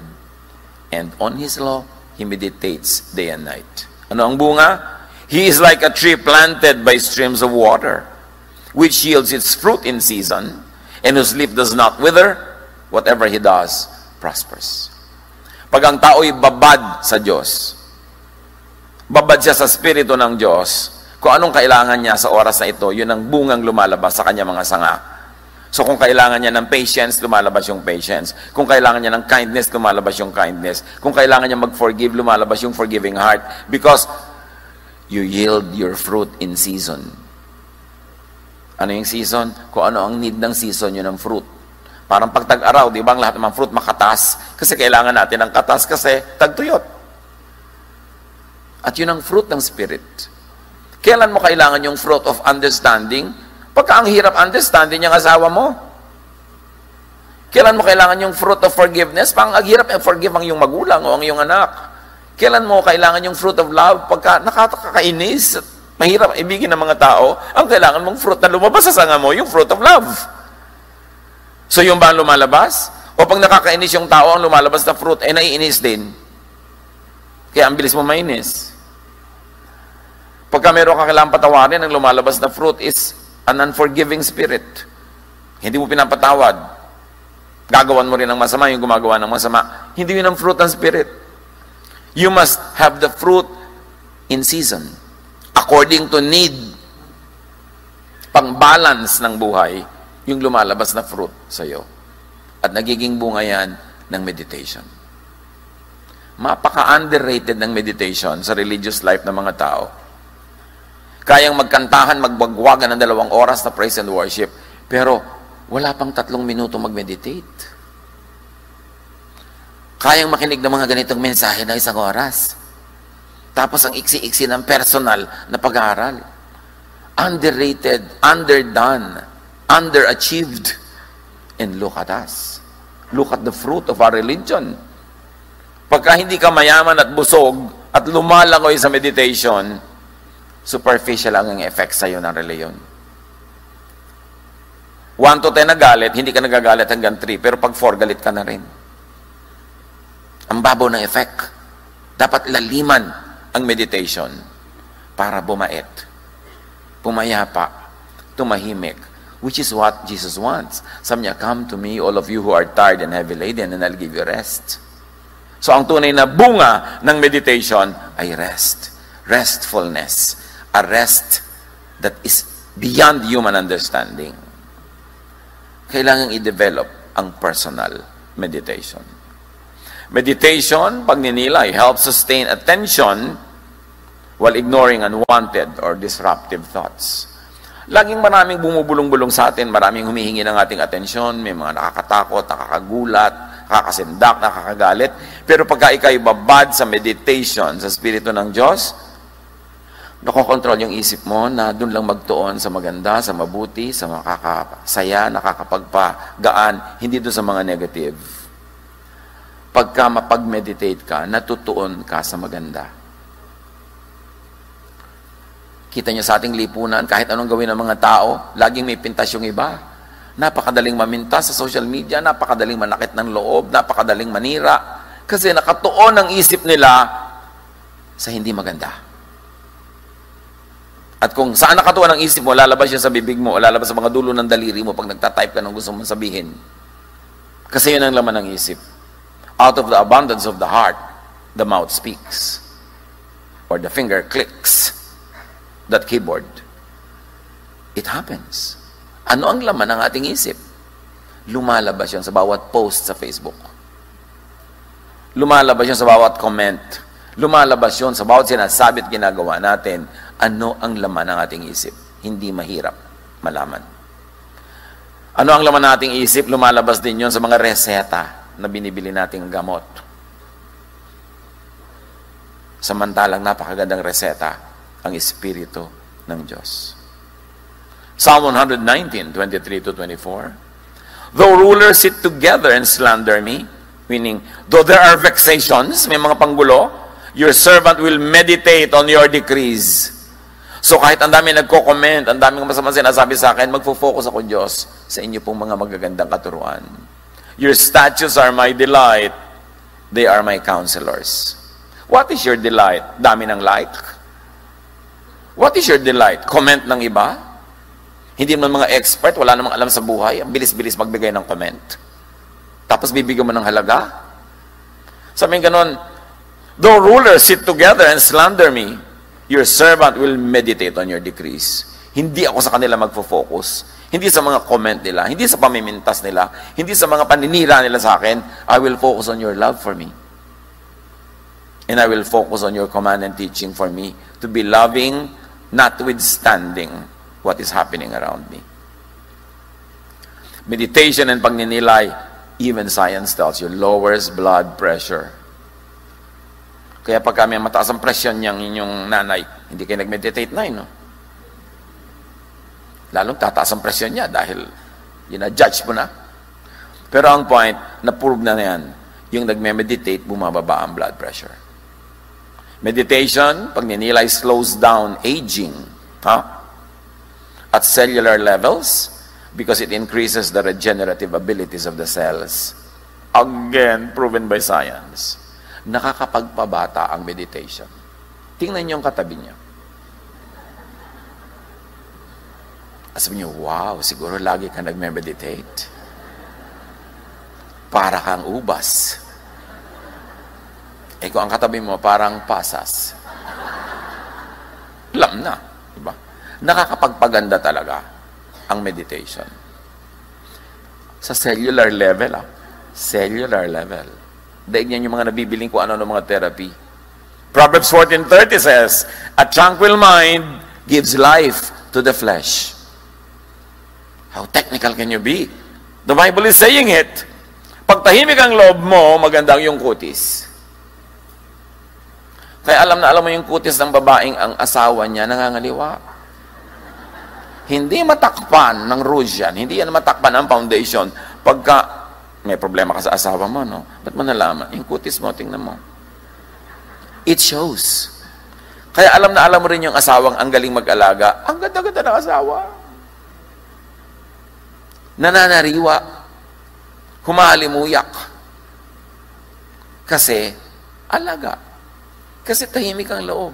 and on his law he meditates day and night. Ano ang bunga? He is like a tree planted by streams of water, which yields its fruit in season, and whose leaf does not wither. Whatever he does prospers. Pag ang tao'y babad sa Diyos, babad siya sa Espiritu ng Diyos, kung anong kailangan niya sa oras na ito, yun ang bungang lumalabas sa kanya mga sanga. So kung kailangan niya ng patience, lumalabas yung patience. Kung kailangan niya ng kindness, lumalabas yung kindness. Kung kailangan niya mag-forgive, lumalabas yung forgiving heart. Because you yield your fruit in season. Ano yung season? Kung ano ang need ng season, yun ang fruit. Parang pag tag-araw, di ba, ang lahat ng mga fruit makatas? Kasi kailangan natin ng katas kasi tagtuyot. At yun ang fruit ng Spirit. Kailan mo kailangan yung fruit of understanding? Pagka ang hirap understanding yung asawa mo. Kailan mo kailangan yung fruit of forgiveness? Pang ang hirap forgive ang iyong magulang o ang iyong anak. Kailan mo kailangan yung fruit of love? Pagka nakakainis, mahirap ibigin ng mga tao, ang kailangan mong fruit na lumabas sa sanga mo, yung fruit of love. So yung ba ang lumalabas? O pag nakakainis yung tao, ang lumalabas na fruit, eh naiinis din. Kaya ang bilis mo mainis. Pagka meron ka kailangang patawarin, ang lumalabas na fruit is an unforgiving spirit. Hindi mo pinapatawad. Gagawan mo rin ng masama, yung gumagawa ng masama. Hindi yun ang fruit ng spirit. You must have the fruit in season. According to need. Pang-balance ng buhay, yung lumalabas na fruit sa iyo. At nagiging bunga yan ng meditation. Mapaka-underrated ng meditation sa religious life ng mga tao. Kayang magkantahan, magbagwagan ng 2 oras na praise and worship, pero wala pang 3 minuto mag-meditate. Kayang makinig ng mga ganitong mensahe na 1 oras. Tapos ang iksi-iksi ng personal na pag-aaral. Underrated, underdone, underachieved. And look at us. Look at the fruit of our religion. Pagka hindi ka mayaman at busog at lumalangoy sa meditation, superficial ang effect sa iyo ng reliyon. 1 to 10 na galit, hindi ka nagagalit hanggang 3. Pero pag 4, galit ka na rin. Ang babaw ng effect. Dapat laliman ang meditation para bumait, pumayapa, tumahimik, which is what Jesus wants. Sabi niya, come to me, all of you who are tired and heavy laden, and I'll give you rest. So ang tunay na bunga ng meditation ay rest. Restfulness. A rest that is beyond human understanding. Kailangan i-develop ang personal meditation. Meditation, pagninilay, helps sustain attention while ignoring unwanted or disruptive thoughts. Laging maraming bumubulong-bulong sa atin, maraming humihingi ng ating atensyon, may mga nakakatakot, nakakagulat, nakakasindak, nakakagalit. Pero pagka ika'y babad sa meditation, sa Espiritu ng Diyos, nakokontrol yung isip mo na doon lang magtuon sa maganda, sa mabuti, sa makakasaya, nakakapagpagaan, hindi doon sa mga negative. Pagka mapag-meditate ka, natutuon ka sa maganda. Kita niyo sa ating lipunan, kahit anong gawin ng mga tao, laging may pintas yung iba. Napakadaling mamintas sa social media, napakadaling manakit ng loob, napakadaling manira. Kasi nakatuon ang isip nila sa hindi maganda. At kung saan nakatuon ang isip mo, lalabas yun sa bibig mo, o lalabas sa mga dulo ng daliri mo pag nagtatype ka ng gusto mong sabihin. Kasi yun ang laman ng isip. Out of the abundance of the heart, the mouth speaks. Or the finger clicks that keyboard. It happens. Ano ang laman ng ating isip? Lumalabas yun sa bawat post sa Facebook. Lumalabas yun sa bawat comment. Lumalabas yun sa bawat sinasabi at ginagawa natin. Ano ang laman ng ating isip? Hindi mahirap malaman. Ano ang laman ng ating isip? Lumalabas din yun sa mga reseta na binibili nating gamot. Samantalang napakagandang reseta ang Espiritu ng Diyos. Psalm 119, 23-24. Though rulers sit together and slander me, meaning, though there are vexations, may mga panggulo, your servant will meditate on your decrees. So kahit ang dami nagko-comment, ang daming masama sinasabi sa akin, magfo-focus ako, Diyos, sa inyo pong mga magagandang katuruan. Your statutes are my delight. They are my counselors. What is your delight? Dami ng like? What is your delight? Comment ng iba? Hindi naman mga expert, wala namang alam sa buhay, ang bilis-bilis magbigay ng comment. Tapos bibigyan mo ng halaga? Sabihin ganon, though rulers sit together and slander me, your servant will meditate on your decrees. Hindi ako sa kanila magfo-focus. Hindi sa mga comment nila. Hindi sa pamimintas nila. Hindi sa mga paninira nila sa akin. I will focus on your love for me. And I will focus on your command and teaching for me to be loving, notwithstanding what is happening around me. Meditation and pagninilay, even science tells you, lowers blood pressure. Kaya pag kami mataas ang presyon niyang inyong nanay, hindi kayo nag-meditate na, no? Lalong tataas ang presyon niya dahil yun-judge mo na. Pero ang point, na-prove na yan, yung nag-meditate, bumababa ang blood pressure. Meditation, pagninilay, slows down aging at cellular levels because it increases the regenerative abilities of the cells. Again, proven by science. Nakakapagpabata ang meditation. Tingnan niyo yung katabi niya. Sabi niyo, wow, siguro lagi ka nagme-meditate. Para kang ubas. Eh kung ang katabi mo, parang pasas. Alam na. Diba? Nakakapagpaganda talaga ang meditation. Sa cellular level, cellular level. Daig niyan yung mga nabibiling ko ano ng mga therapy. Proverbs 14:30 says, a tranquil mind gives life to the flesh. How technical can you be? The Bible is saying it. Pag tahimik ang loob mo, maganda yung kutis. Kaya alam mo yung kutis ng babaeng ang asawa niya nangangaliwa. Hindi matakpan ng rouge yan. Hindi yan matakpan ng foundation. Pagka may problema ka sa asawa mo, no? Ba't mo nalaman? Yung kutis mo, tingnan mo. It shows. Kaya alam na alam mo rin yung asawang ang galing mag-alaga. Ang ganda-ganda ng asawa. nananariwa, humahalimuyak. Kasi, alaga. Kasi tahimik ang loob.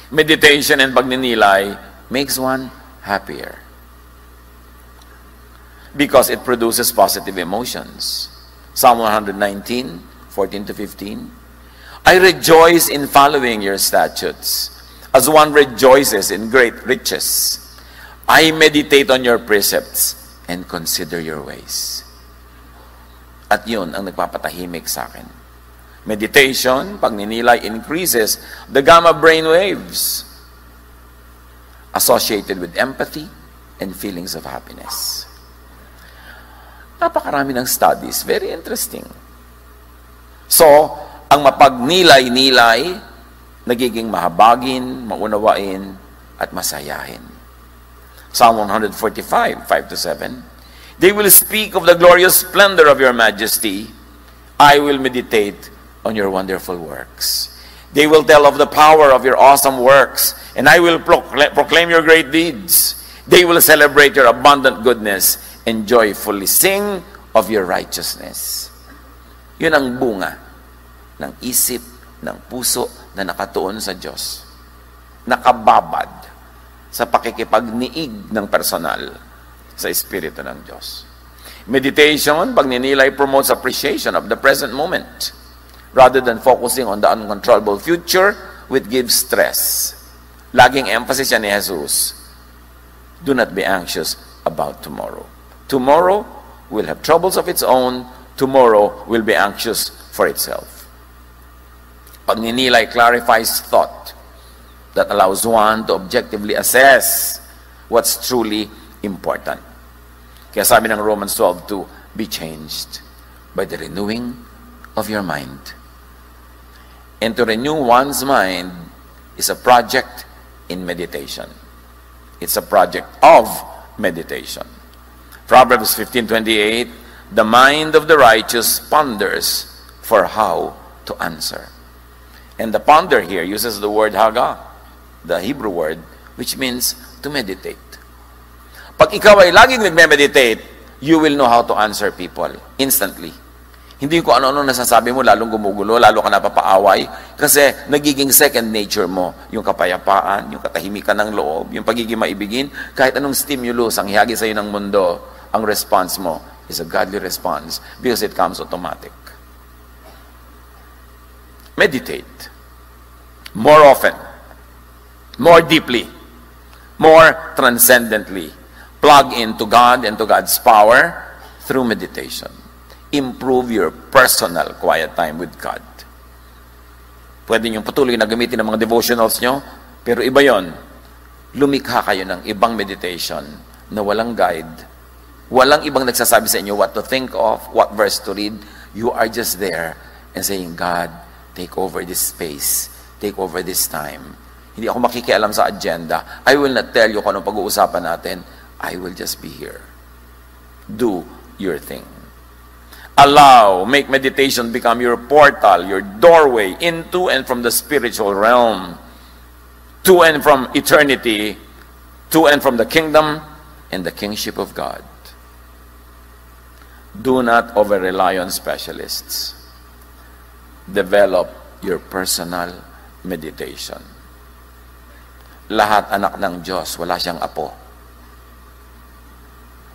Meditation and pagninilay makes one happier. Because it produces positive emotions. Psalm 119, 14 to 15. I rejoice in following your statutes, as one rejoices in great riches. I meditate on your precepts and consider your ways. At yun ang nagpapatahimik sa akin. Meditation, pagninilay, increases the gamma brain waves associated with empathy and feelings of happiness. Napakarami ng studies. Very interesting. So, ang mapagnilay-nilay, nagiging mahabagin, maunawain, at masayahin. Psalm 145, 5 to 7. They will speak of the glorious splendor of your majesty. I will meditate on your wonderful works. They will tell of the power of your awesome works, and I will proclaim your great deeds. They will celebrate your abundant goodness and joyfully sing of your righteousness. Yun ang bunga ng isip, ng puso na nakatuon sa Diyos. Nakababad sa pakikipagniig ng personal sa Espiritu ng Diyos. Meditation, pagninilay, promotes appreciation of the present moment rather than focusing on the uncontrollable future, which gives stress. Laging emphasis yan ni Jesus. Do not be anxious about tomorrow. Tomorrow will have troubles of its own. Tomorrow will be anxious for itself. Pagninilay clarifies thought that allows one to objectively assess what's truly important. Kaya sabi ng Romans 12:2, be changed by the renewing of your mind. And to renew one's mind is a project in meditation. It's a project of meditation. Proverbs 15:28, the mind of the righteous ponders for how to answer. And the ponder here uses the word haga, the Hebrew word, which means to meditate. Pag ikaw ay laging nagme-meditate, you will know how to answer people instantly. Hindi ko ano-ano nasasabi mo, lalong gumugulo, lalo ka napapaaway, kasi nagiging second nature mo, yung kapayapaan, yung katahimikan ng loob, yung pagiging maibigin, kahit anong stimulus ang ihagi sa iyo ng mundo, ang response mo is a godly response because it comes automatic. Meditate. More often. More deeply. More transcendently. Plug into God and to God's power through meditation. Improve your personal quiet time with God. Pwede niyong patuloy na gamitin ng mga devotionals nyo, pero iba yon. Lumikha kayo ng ibang meditation na walang guide. Walang ibang nagsasabi sa inyo what to think of, what verse to read. You are just there and saying, God, take over this space. Take over this time. Hindi ako makikialam sa agenda. I will not tell you kung anong pag-uusapan natin. I will just be here. Do your thing. Make meditation become your portal, your doorway into and from the spiritual realm, to and from eternity, to and from the kingdom and the kingship of God. Do not over-rely on specialists. Develop your personal meditation. Lahat anak ng Diyos, wala siyang apo.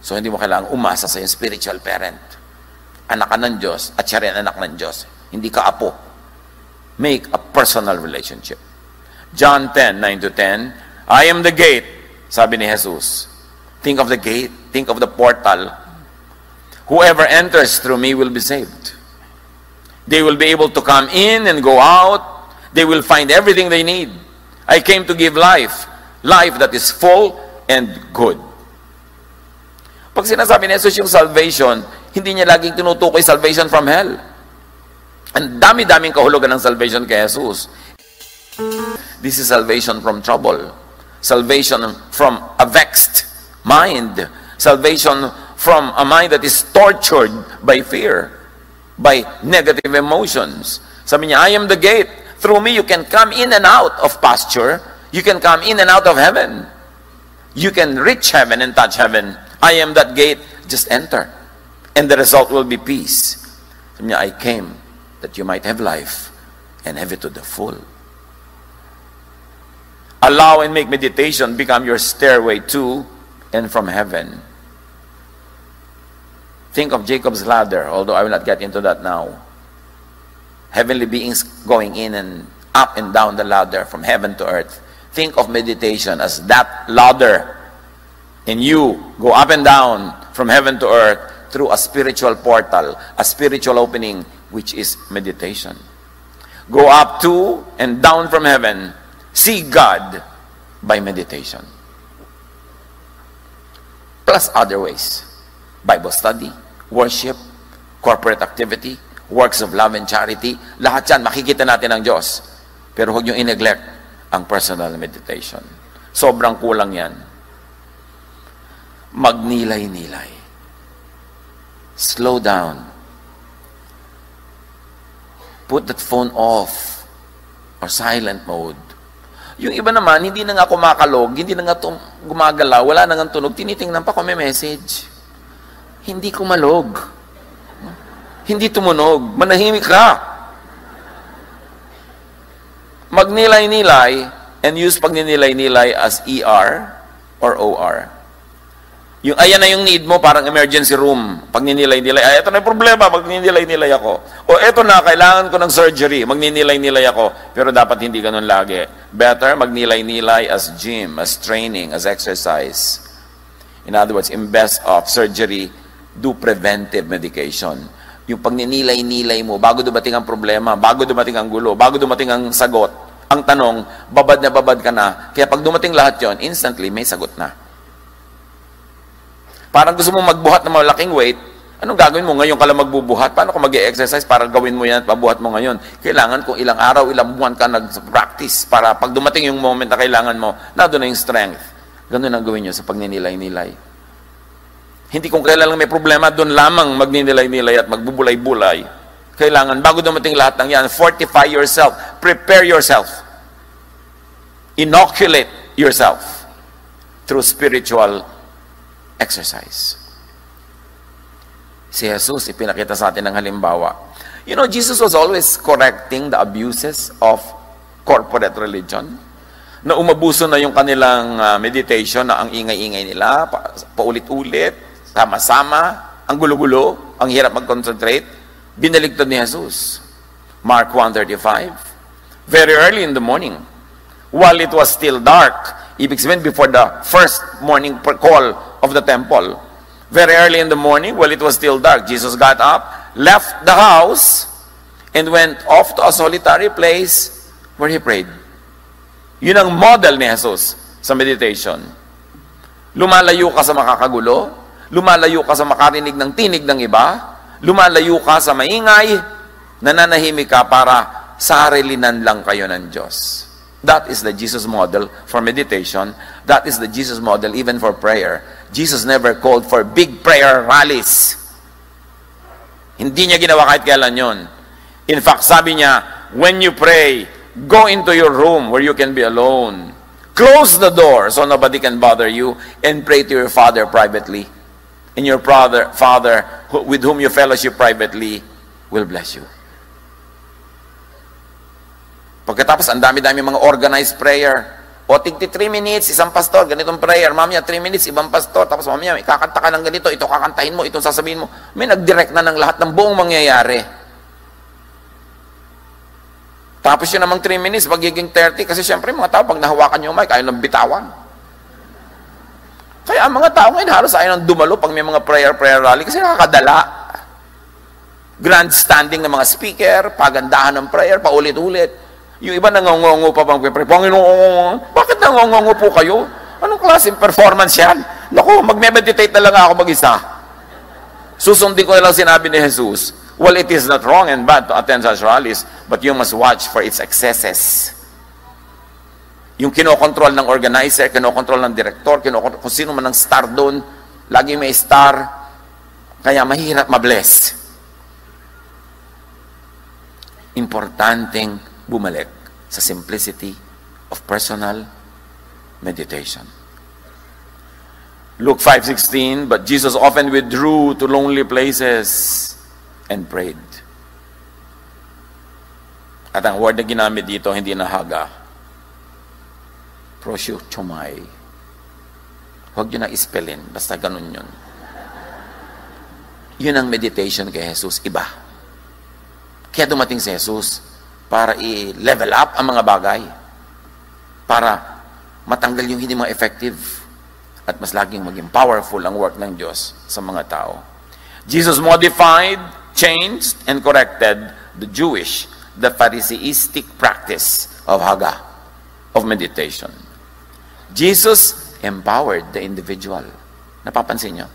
So hindi mo kailangang umasa sa yung spiritual parent. Anak ka ng Diyos at siya rin anak ng Diyos. Hindi ka apo. Make a personal relationship. John 10:9 to 10, I am the gate, sabi ni Jesus. Think of the gate, think of the portal. Whoever enters through me will be saved. They will be able to come in and go out. They will find everything they need. I came to give life, life that is full and good. Pag sinasabi ni Jesus yung salvation, hindi niya laging tinutukoy salvation from hell. Ang dami-daming kahulugan ng salvation kay Jesus. This is salvation from trouble. Salvation from a vexed mind. Salvation from a mind that is tortured by fear, by negative emotions. Sabi niya, I am the gate. Through me, you can come in and out of pasture. You can come in and out of heaven. You can reach heaven and touch heaven I am that gate, just enter. And the result will be peace. Sabi niya, I came that you might have life and have it to the full. Allow and make meditation become your stairway to and from heaven. Think of Jacob's ladder, although I will not get into that now. Heavenly beings going in and up and down the ladder from heaven to earth. Think of meditation as that ladder. And you go up and down from heaven to earth through a spiritual portal, a spiritual opening, which is meditation. Go up to and down from heaven. See God by meditation. Plus other ways. Bible study, worship, corporate activity, works of love and charity. Lahat yan, makikita natin ang Diyos. Pero huwag nyo i-neglect ang personal meditation. Sobrang kulang yan. Magnilay-nilay. Slow down. Put that phone off or silent mode. Yung iba naman, hindi na nga kumakalog, hindi na nga gumagalaw, wala na nga tunog, tinitingnan pa kung may message. Hindi kumalog. Hindi tumunog. Manahimik ka. Magnilay-nilay and use pagninilay-nilay as ER or OR. Yung ayan na yung need mo, parang emergency room. Pagninilay-nilay, ay, ito na yung problema, magninilay-nilay ako. O eto na, kailangan ko ng surgery, magninilay-nilay ako. Pero dapat hindi ganun lagi. Better magnilay-nilay as gym, as training, as exercise. In other words, imbes of surgery, do preventive medication. Yung pagninilay-nilay mo, bago dumating ang problema, bago dumating ang gulo, bago dumating ang sagot, ang tanong, babad na babad ka na. Kaya pag dumating lahat yon, instantly may sagot na. Parang gusto mo magbuhat ng malaking weight, anong gagawin mo? Ngayon ka lang magbubuhat? Paano kung mag-e-exercise para gawin mo yan at pabuhat mo ngayon? Kailangan kung ilang araw, ilang buwan ka nag-practice para pag dumating yung moment na kailangan mo, nandun na yung strength. Ganun ang gawin nyo sa pagninilay-nilay. Hindi kung kailan lang may problema, doon lamang magninilay-nilay at magbubulay-bulay. Kailangan, bago dumating lahat ng yan, fortify yourself, prepare yourself, inoculate yourself through spiritual exercise. Si Jesus, ipinakita sa atin ng halimbawa. You know, Jesus was always correcting the abuses of corporate religion. Na umabuso na yung kanilang meditation na ang ingay-ingay nila, paulit-ulit, sama-sama, ang gulo-gulo, ang hirap mag-concentrate. Binaligtad ni Jesus. Mark 1:35. Very early in the morning, while it was still dark, ibig sabihin before the first morning call of the temple. Very early in the morning, while it was still dark, Jesus got up, left the house, and went off to a solitary place where he prayed. Yun ang model ni Jesus sa meditation. Lumalayo ka sa makakagulo, lumalayo ka sa makarinig ng tinig ng iba, lumalayo ka sa maingay, nananahimik ka para sarilinan lang kayo ng Diyos. That is the Jesus model for meditation. That is the Jesus model even for prayer. Jesus never called for big prayer rallies. Hindi niya ginawa kahit kailan yun. In fact, sabi niya, when you pray, go into your room where you can be alone. Close the door so nobody can bother you and pray to your Father privately. And your Father with whom you fellowship privately will bless you. Pagkatapos, ang dami-dami mga organized prayer. O, tigti 3 minutes, isang pastor, ganitong prayer. Mamaya, 3 minutes, ibang pastor. Tapos mamaya, kakanta ka ng ganito, ito kakantahin mo, ito sasabihin mo. May nag-direct na ng lahat ng buong mangyayari. Tapos yun namang 3 minutes, magiging 30. Kasi syempre, mga tao, pag nahawakan nyo yung mic, ayaw ng bitawan. Kaya ang mga tao ngayon, halos ayaw ng dumalo pag may mga prayer rally. Kasi nakakadala. Grandstanding ng mga speaker, pagandahan ng prayer, paulit-ulit. Yung iba nangongongo pa bang pre, Panginoon, bakit nangongongo po kayo? Anong klaseng performance yan? Naku, magme-meditate na lang ako mag-isa. Susundin ko na lang sinabi ni Jesus, well, it is not wrong and bad to attend such rallies, but you must watch for its excesses. Yung kinokontrol ng organizer, kinokontrol ng director, kung sino man ang star doon, lagi may star, kaya mahirap mabless. Importanteng bumalik sa simplicity of personal meditation. Luke 5:16, but Jesus often withdrew to lonely places and prayed. At ang word na ginamit dito, hindi na haga. Prosyochomai. Huwag nyo na ispelin, basta ganun yun. Yun ang meditation kay Jesus, iba. Kaya dumating si Jesus para i-level up ang mga bagay. Para matanggal yung hindi mga effective at mas laging maging powerful ang work ng Diyos sa mga tao. Jesus modified, changed, and corrected the Phariseistic practice of haga, of meditation. Jesus empowered the individual. Napapansin niyo?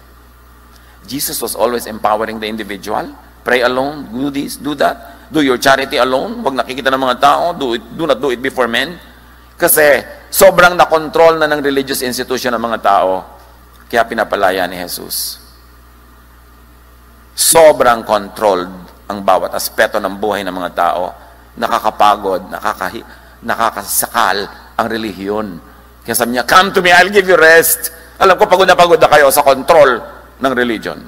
Jesus was always empowering the individual. Pray alone, do this, do that. Do your charity alone. Huwag nakikita ng mga tao. Do not do it before men. Kasi sobrang na-control na ng religious institution ng mga tao. Kaya pinapalaya ni Jesus. Sobrang controlled ang bawat aspeto ng buhay ng mga tao. Nakakapagod, nakakasakal ang relihiyon. Kaya sabi niya, come to me, I'll give you rest. Alam ko, pagod na kayo sa control ng religion.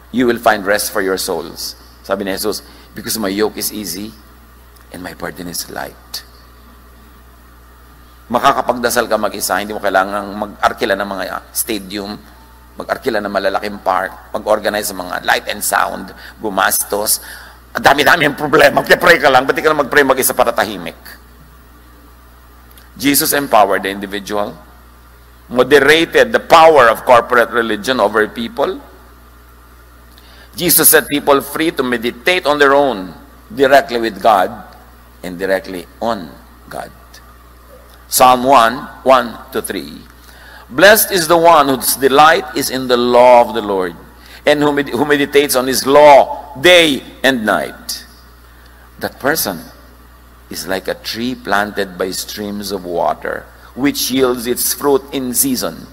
You will find rest for your souls. Sabi ni Jesus, because my yoke is easy and my burden is light. Makakapagdasal ka mag-isa, hindi mo kailangang mag-arkila ng mga stadium, mag-arkila ng malalaking park, mag-organize ng mga light and sound, gumastos. Ang dami-dami ang problema. Kaya pray ka lang, ba't di ka lang mag-pray mag-isa para tahimik? Jesus empowered the individual, moderated the power of corporate religion over people. Jesus set people free to meditate on their own, directly with God, and directly on God. Psalm 1, 1-3. Blessed is the one whose delight is in the law of the Lord, and who meditates on his law day and night. That person is like a tree planted by streams of water, which yields its fruit in season,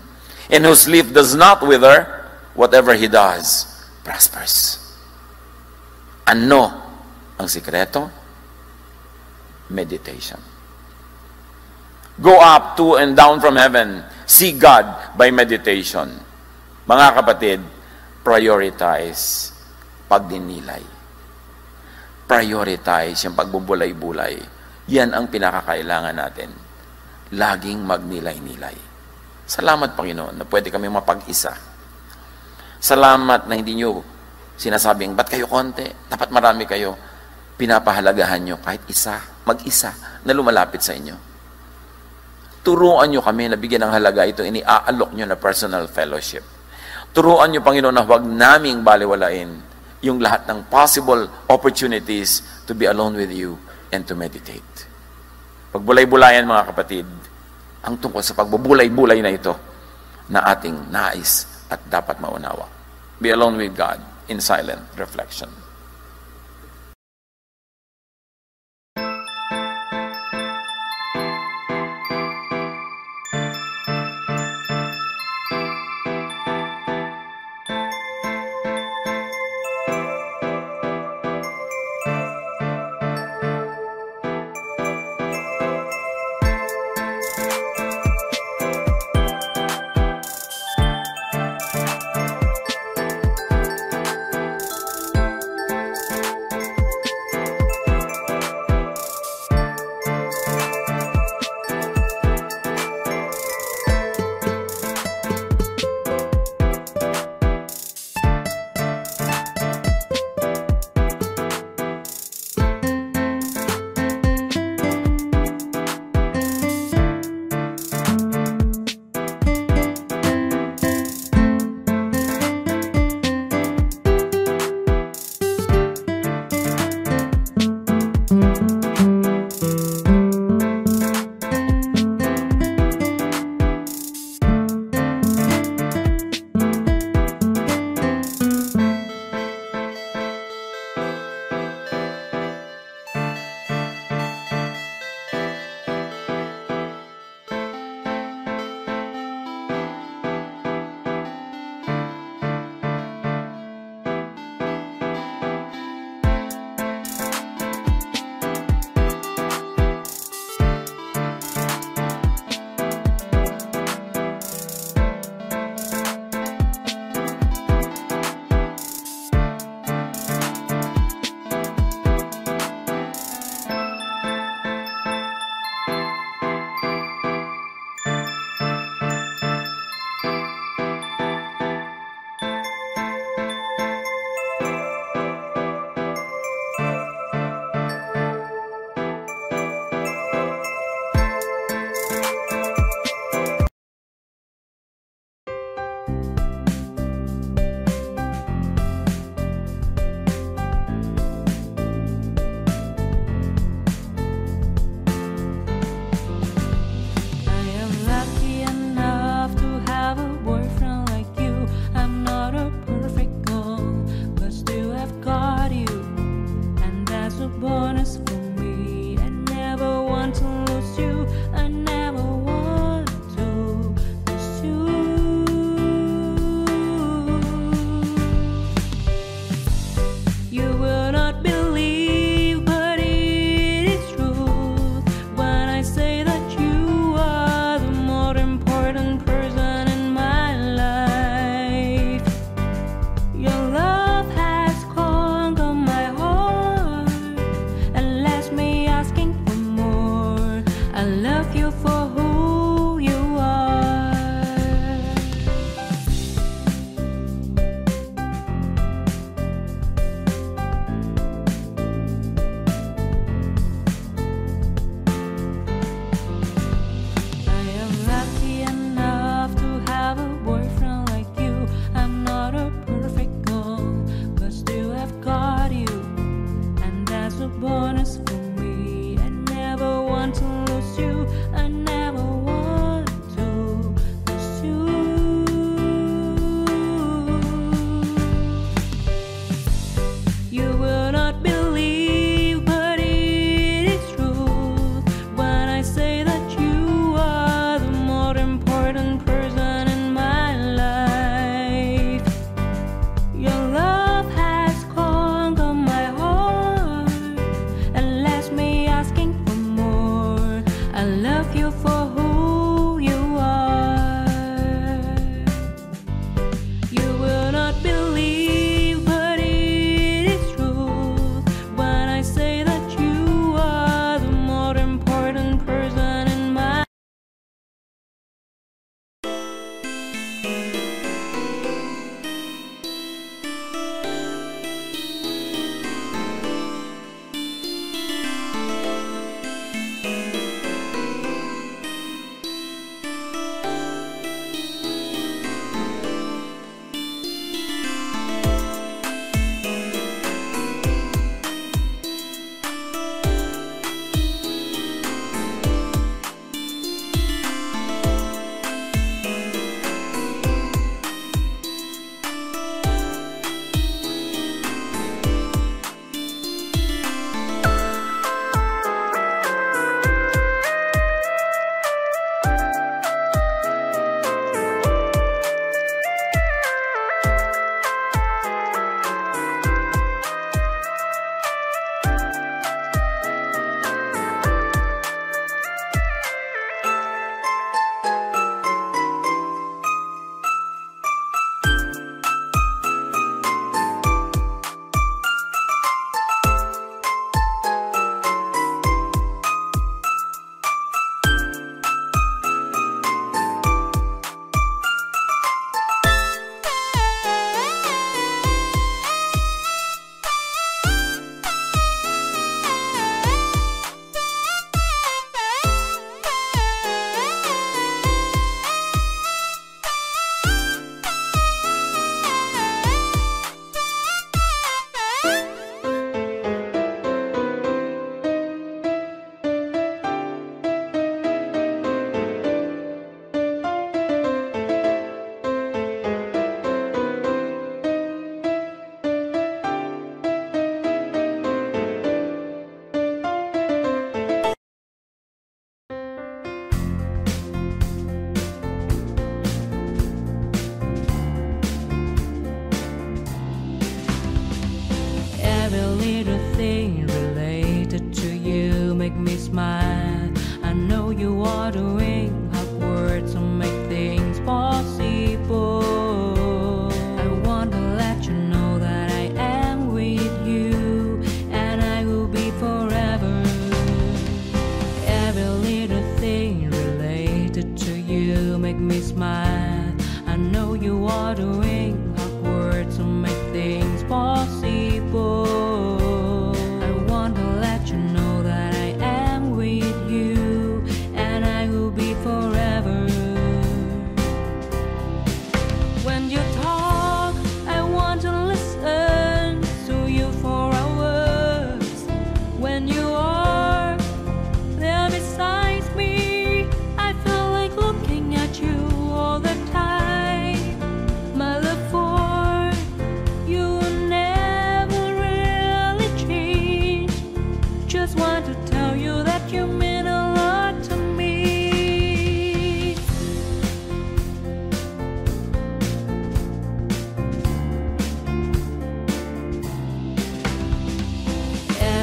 and whose leaf does not wither. Whatever he does prospers. Ano ang sikreto? Meditation. Go up to and down from heaven. See God by meditation. Mga kapatid, prioritize pagdinilay. Prioritize yung pagbubulay-bulay. Yan ang pinakakailangan natin. Laging magnilay-nilay. Salamat, Panginoon, na pwede kami mapag-isa. Salamat na hindi nyo sinasabing, ba't kayo konti? Dapat marami kayo. Pinapahalagahan nyo kahit isa, mag-isa, na lumalapit sa inyo. Turuan nyo kami na bigyan ng halaga ito, iniaalok nyo na personal fellowship. Turuan nyo, Panginoon, na huwag naming baliwalain yung lahat ng possible opportunities to be alone with you and to meditate. Pagbulay-bulayan, mga kapatid, ang tungkol sa pagbubulay-bulay na ito na ating nais at dapat maunawa. Be alone with God in silent reflection.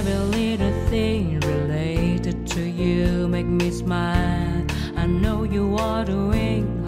Every little thing related to you make me smile. I know you are doing